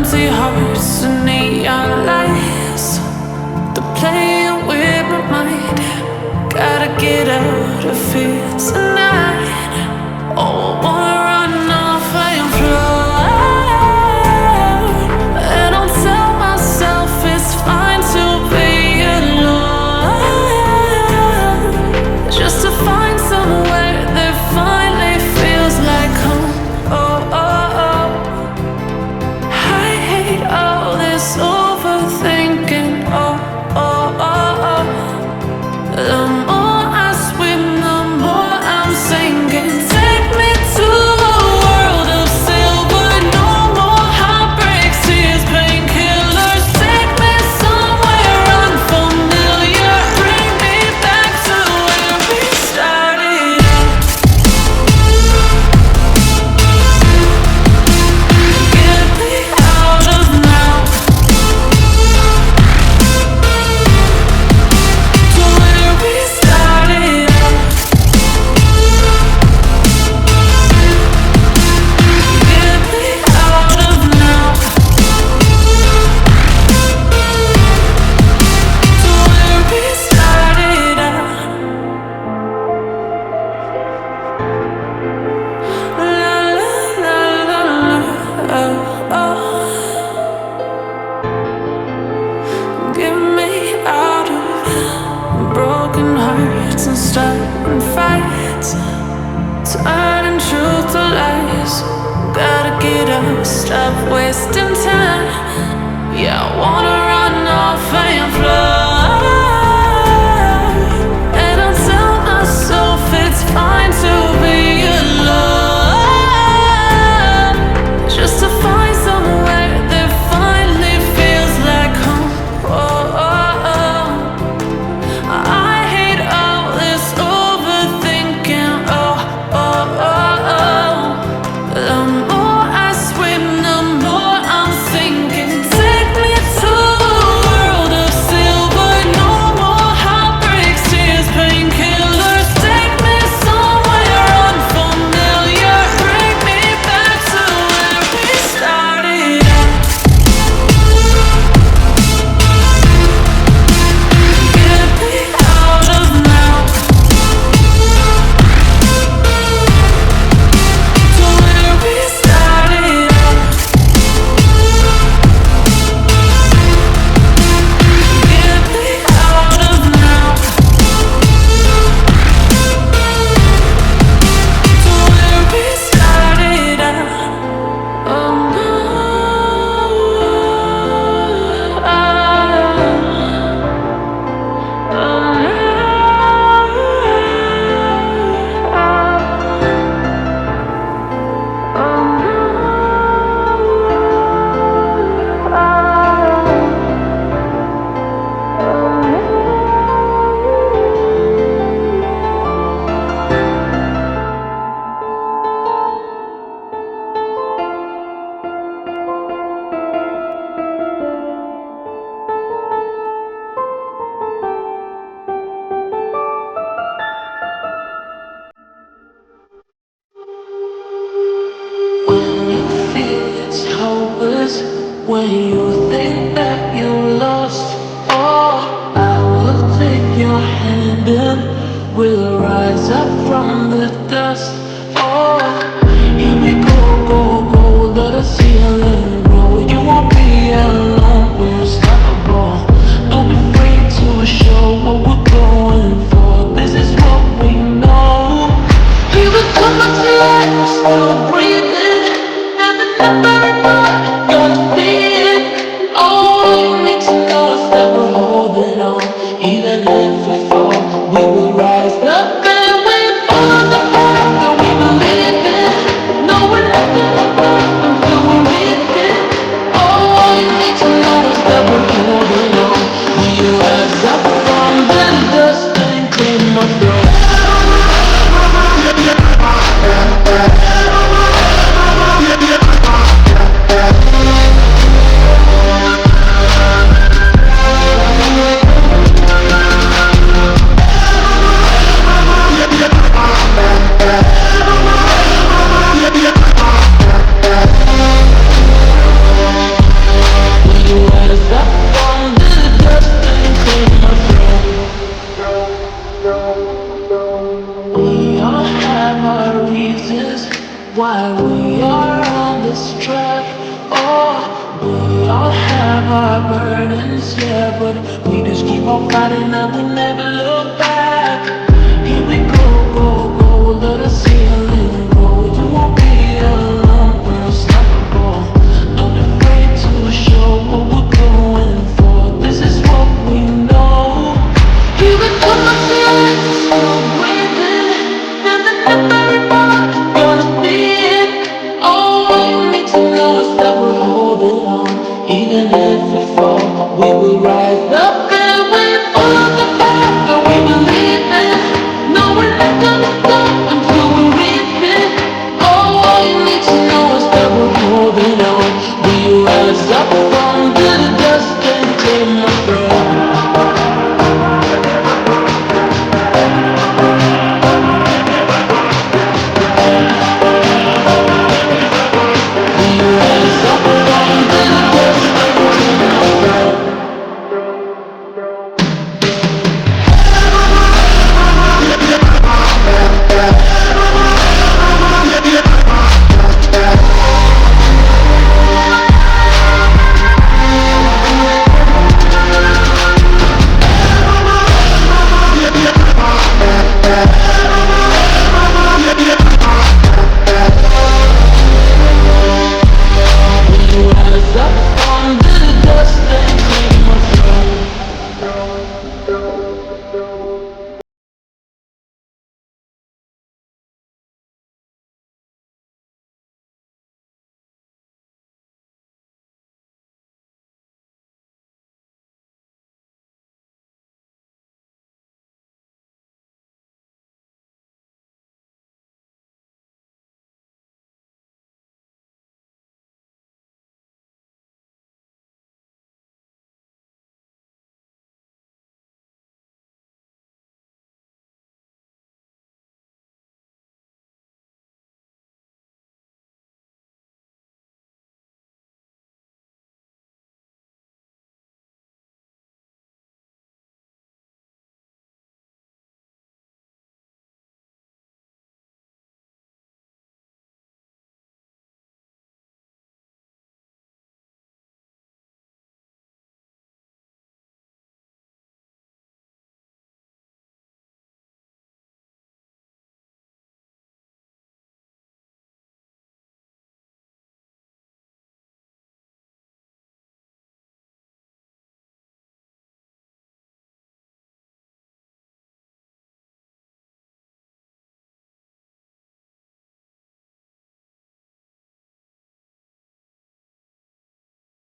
empty hearts and neon lights. They're playing with my mind. Gotta get out of here tonight. Oh, I wanna run off and fly. And I'll tell myself it's fine to be alone, just to find somewhere that finally feels like home. Oh, oh, oh. I hate all this overthinking. Oh, oh, oh, oh. The more I swim, the more I'm sinking. Take me to a world of silver. No more heartbreaks, tears, painkillers. Take me somewhere unfamiliar. Bring me back to where we started out. Get me out of now. To where we started out. Get me out of now. To where we started out. La la la la la. Oh, oh. Get me out of broken hearts and starting fights, turning truth to lies. Gotta get up, stop wasting time. Yeah, I wanna run off and fly. And I'll tell myself it's fine to be alone, just to find somewhere that finally feels like home. Oh, oh, oh. I hate all this overthinking. Oh, oh, oh, oh. The more I swim, the more I'm sinking. Take me to a world of silver. No more heartbreaks, tears, painkillers. Take me somewhere unfamiliar. Bring me back to where we started out. Get me out of now. To where we started out. Get me out of now. To where we started out. Oh no. When you feel it's hopeless, when you think that you lost all, I will take your hand and we'll rise up from the dust. Oh, here we go, go, go, let us heal and grow. You won't be alone, we're unstoppable. Don't be afraid to show what we're going for. This is what we know. We will come back to life, still breathing, and the number one, gonna be it. All you need to know is that we're holding on. Even if we fall, we will rise up and we on the path. our burdens, yeah, but we just keep on fighting and we never look back. Here we go, go, go, let us see a little go. You won't be alone, we're unstoppable. Not afraid to show what we're going for. This is what we know. Even though my feelings are still breathing, and the memory part gonna be it. All you need to know is that we're holding on. Even if we fall, we will rise up and we follow the path that we believe in. No, we're not gonna stop until we reach it. All you need to know is that we're holding on. We rise up from the